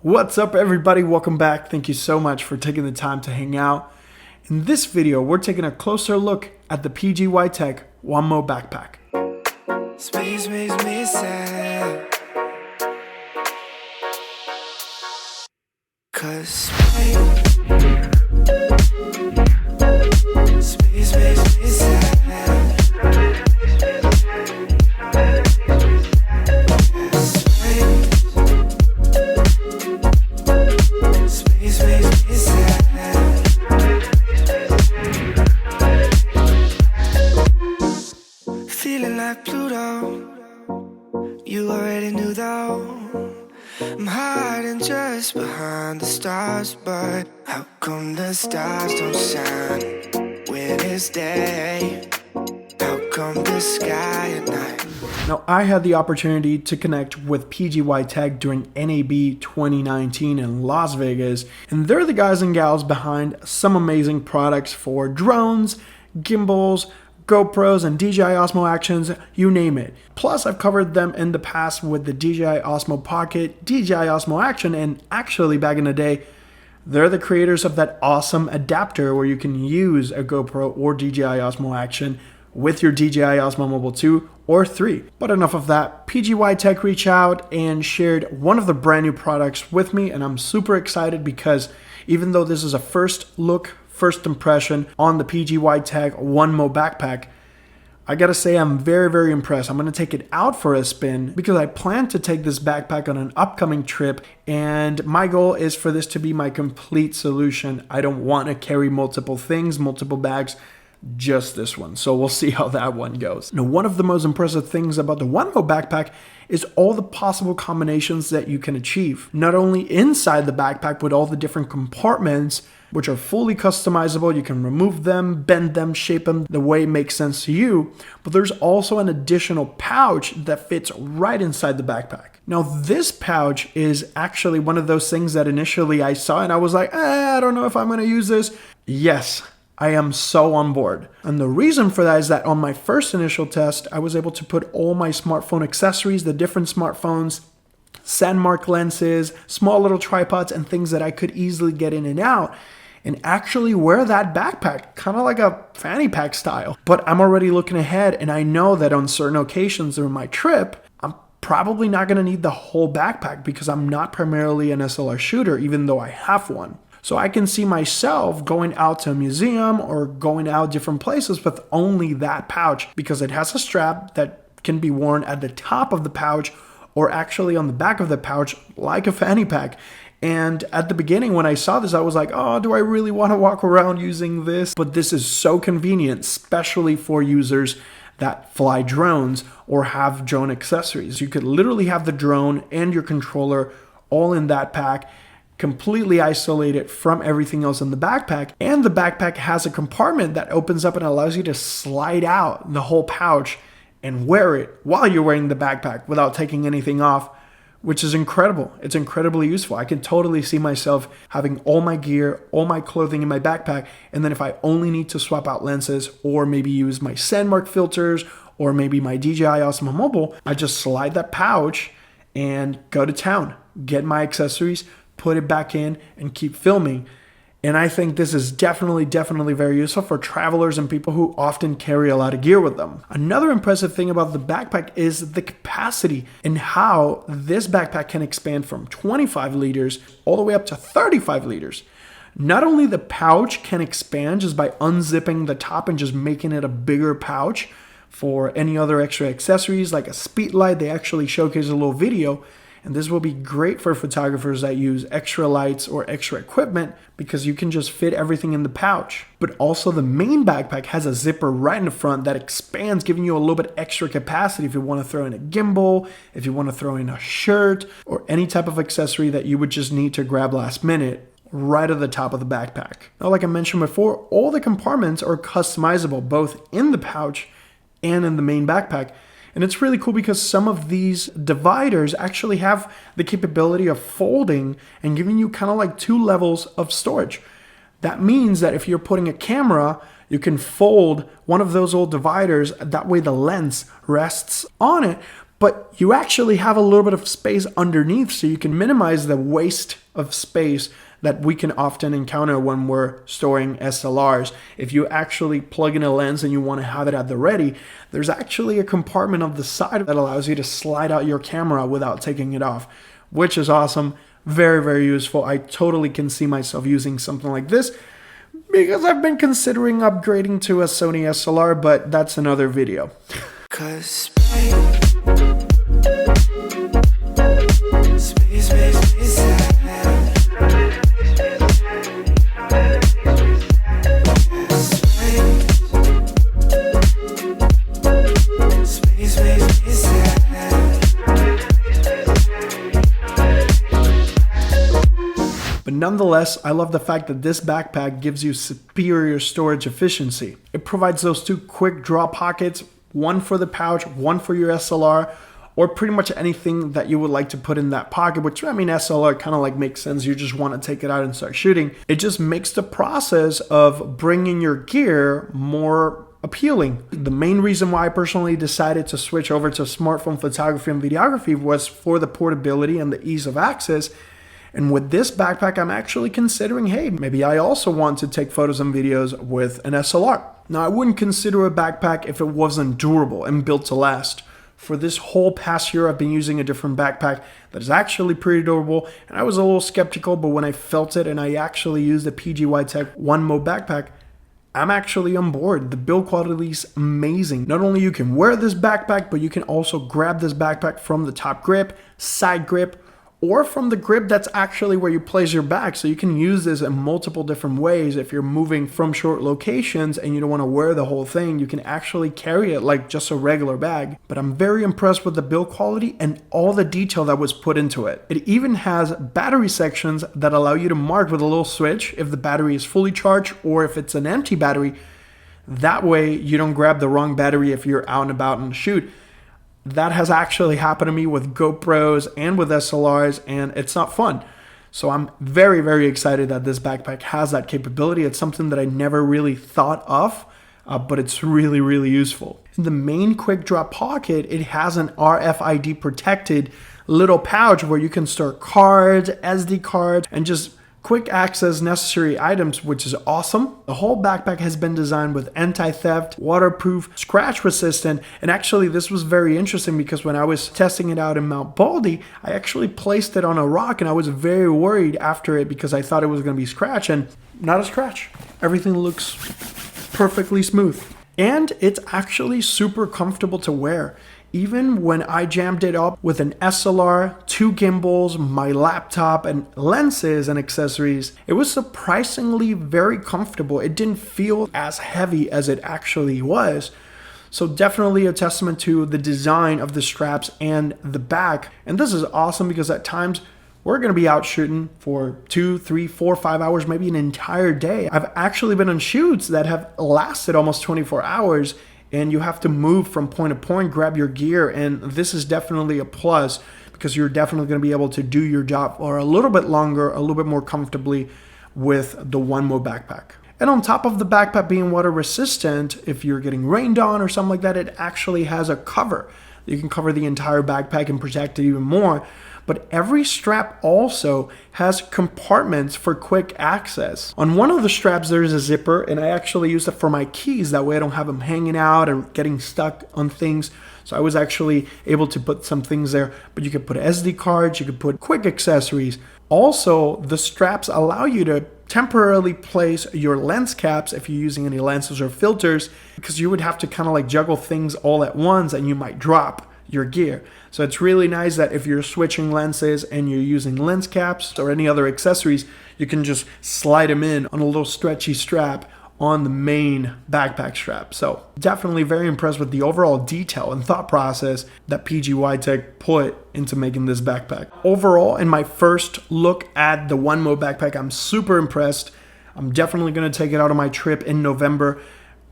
What's up everybody, welcome back. Thank you so much for taking the time to hang out. In this video, we're taking a closer look at the PGY-TECH OneMo backpack. Space makes me sad, 'cause space makes me sad. Space makes me sad. Feeling like Pluto, you already knew though. I'm hiding just behind the stars, but how come the stars don't shine when it's day? How come the sky at night? Now, I had the opportunity to connect with PGY-TECH during NAB 2019 in Las Vegas, and they're the guys and gals behind some amazing products for drones, gimbals, GoPros, and DJI Osmo Actions, you name it. Plus, I've covered them in the past with the DJI Osmo Pocket, DJI Osmo Action, and actually back in the day, they're the creators of that awesome adapter where you can use a GoPro or DJI Osmo Action with your DJI Osmo Mobile 2 or 3. But enough of that. PGY-TECH reached out and shared one of the brand new products with me, and I'm super excited because even though this is a first look, first impression on the PGY-TECH OneMo backpack, I gotta say I'm very impressed. I'm gonna take it out for a spin because I plan to take this backpack on an upcoming trip, and my goal is for this to be my complete solution. I don't want to carry multiple things, multiple bags, just this one. So we'll see how that one goes. Now, one of the most impressive things about the OneMo backpack is all the possible combinations that you can achieve. Not only inside the backpack with all the different compartments, which are fully customizable. You can remove them, bend them, shape them the way it makes sense to you. But there's also an additional pouch that fits right inside the backpack. Now, this pouch is actually one of those things that initially I saw and I was like, I don't know if I'm going to use this. Yes, I am so on board. And the reason for that is that on my first initial test, I was able to put all my smartphone accessories, the different smartphones, Sandmark lenses, small little tripods, and things that I could easily get in and out, and actually wear that backpack, kind of like a fanny pack style. But I'm already looking ahead, and I know that on certain occasions during my trip, I'm probably not going to need the whole backpack because I'm not primarily an SLR shooter, even though I have one. So I can see myself going out to a museum or going out different places with only that pouch because it has a strap that can be worn at the top of the pouch or actually on the back of the pouch like a fanny pack. And at the beginning when I saw this, I was like, oh, do I really want to walk around using this? But this is so convenient, especially for users that fly drones or have drone accessories. You could literally have the drone and your controller all in that pack, completely isolated from everything else in the backpack. And the backpack has a compartment that opens up and allows you to slide out the whole pouch and wear it while you're wearing the backpack without taking anything off, which is incredible. It's incredibly useful. I can totally see myself having all my gear, all my clothing in my backpack, and then if I only need to swap out lenses or maybe use my Sandmark filters or maybe my DJI Osmo Mobile, I just slide that pouch and go to town, get my accessories, put it back in, and keep filming. And I think this is definitely very useful for travelers and people who often carry a lot of gear with them. Another impressive thing about the backpack is the capacity and how this backpack can expand from 25 liters all the way up to 35 liters. Not only the pouch can expand just by unzipping the top and just making it a bigger pouch for any other extra accessories like a speed light. They actually showcase a little video. And this will be great for photographers that use extra lights or extra equipment because you can just fit everything in the pouch. But also the main backpack has a zipper right in the front that expands, giving you a little bit extra capacity if you want to throw in a gimbal, if you want to throw in a shirt, or any type of accessory that you would just need to grab last minute right at the top of the backpack. Now, like I mentioned before, all the compartments are customizable, both in the pouch and in the main backpack. And it's really cool because some of these dividers actually have the capability of folding and giving you kind of like two levels of storage. That means that if you're putting a camera, you can fold one of those old dividers. That way the lens rests on it, but you actually have a little bit of space underneath, so you can minimize the waste of space that we can often encounter when we're storing SLRs. If you actually plug in a lens and you want to have it at the ready, there's actually a compartment on the side that allows you to slide out your camera without taking it off, which is awesome. Very, very useful. I totally can see myself using something like this because I've been considering upgrading to a Sony SLR, but that's another video. 'Cause space, space makes me sad. Space makes me sad. But nonetheless, I love the fact that this backpack gives you superior storage efficiency. It provides those two quick draw pockets, one for the pouch, one for your SLR, or pretty much anything that you would like to put in that pocket, which I mean, SLR kind of like makes sense. You just want to take it out and start shooting. It just makes the process of bringing your gear more appealing. The main reason why I personally decided to switch over to smartphone photography and videography was for the portability and the ease of access. And with this backpack, I'm actually considering, hey, maybe I also want to take photos and videos with an SLR. Now, I wouldn't consider a backpack if it wasn't durable and built to last. For this whole past year, I've been using a different backpack that is actually pretty durable, and I was a little skeptical, but when I felt it and I actually used the PGYTech One Mode backpack, I'm actually on board. The build quality is amazing. Not only you can wear this backpack, but you can also grab this backpack from the top grip, side grip, or from the grip that's actually where you place your bag. So you can use this in multiple different ways. If you're moving from short locations and you don't want to wear the whole thing, you can actually carry it like just a regular bag. But I'm very impressed with the build quality and all the detail that was put into it. It even has battery sections that allow you to mark with a little switch if the battery is fully charged or if it's an empty battery. That way you don't grab the wrong battery if you're out and about on the shoot. That has actually happened to me with GoPros and with SLRs, and it's not fun. So I'm very, very excited that this backpack has that capability. It's something that I never really thought of, but it's really, really useful. In the main quick drop pocket, it has an RFID protected little pouch where you can store cards, SD cards, and just quick access necessary items, which is awesome. The whole backpack has been designed with anti-theft, waterproof, scratch resistant, and actually this was very interesting because when I was testing it out in Mount Baldy, I actually placed it on a rock and I was very worried after it because I thought it was going to be scratch, and not a scratch. Everything looks perfectly smooth. And it's actually super comfortable to wear. Even when I jammed it up with an SLR, 2 gimbals, my laptop, and lenses and accessories, it was surprisingly very comfortable. It didn't feel as heavy as it actually was. So definitely a testament to the design of the straps and the back. And this is awesome because at times we're going to be out shooting for 2, 3, 4, 5 hours, maybe an entire day. I've actually been on shoots that have lasted almost 24 hours. And you have to move from point to point, grab your gear, and this is definitely a plus because you're definitely going to be able to do your job for a little bit longer, a little bit more comfortably with the One Mode backpack. And on top of the backpack being water resistant, if you're getting rained on or something like that, it actually has a cover. You can cover the entire backpack and protect it even more. But every strap also has compartments for quick access. On one of the straps, there's a zipper, and I actually use it for my keys. That way I don't have them hanging out or getting stuck on things. So I was actually able to put some things there, but you could put SD cards, you could put quick accessories. Also, the straps allow you to temporarily place your lens caps if you're using any lenses or filters, because you would have to kind of like juggle things all at once and you might drop your gear. So it's really nice that if you're switching lenses and you're using lens caps or any other accessories, you can just slide them in on a little stretchy strap on the main backpack strap. So definitely very impressed with the overall detail and thought process that PGYTech put into making this backpack. Overall, in my first look at the One Mode backpack, I'm super impressed. I'm definitely going to take it out on my trip in November.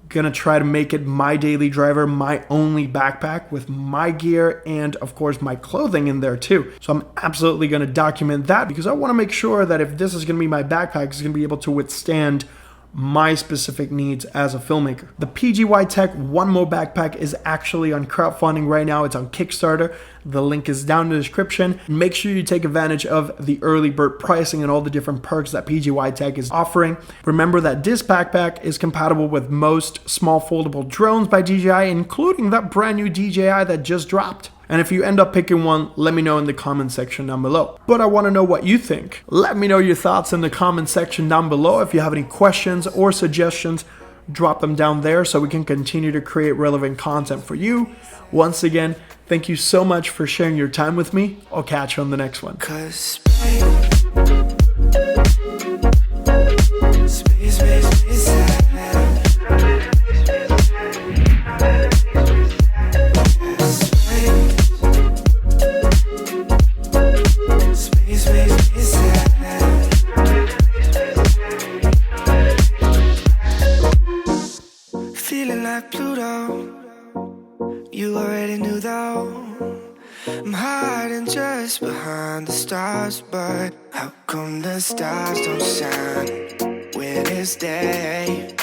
Gonna try to make it my daily driver, my only backpack with my gear and of course my clothing in there too. So I'm absolutely gonna document that because I wanna make sure that if this is gonna be my backpack, it's gonna be able to withstand my specific needs as a filmmaker. The PGY Tech One Mo backpack is actually on crowdfunding right now. It's on Kickstarter. The link is down in the description. Make sure you take advantage of the early bird pricing and all the different perks that PGY Tech is offering. Remember that this backpack is compatible with most small foldable drones by DJI, including that brand new DJI that just dropped. And if you end up picking one, let me know in the comment section down below. But I want to know what you think. Let me know your thoughts in the comment section down below. If you have any questions or suggestions, drop them down there so we can continue to create relevant content for you. Once again, thank you so much for sharing your time with me. I'll catch you on the next one. Feeling like Pluto, you already knew though. I'm hiding just behind the stars, but how come the stars don't shine when it's day?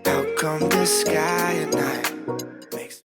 How come the sky at night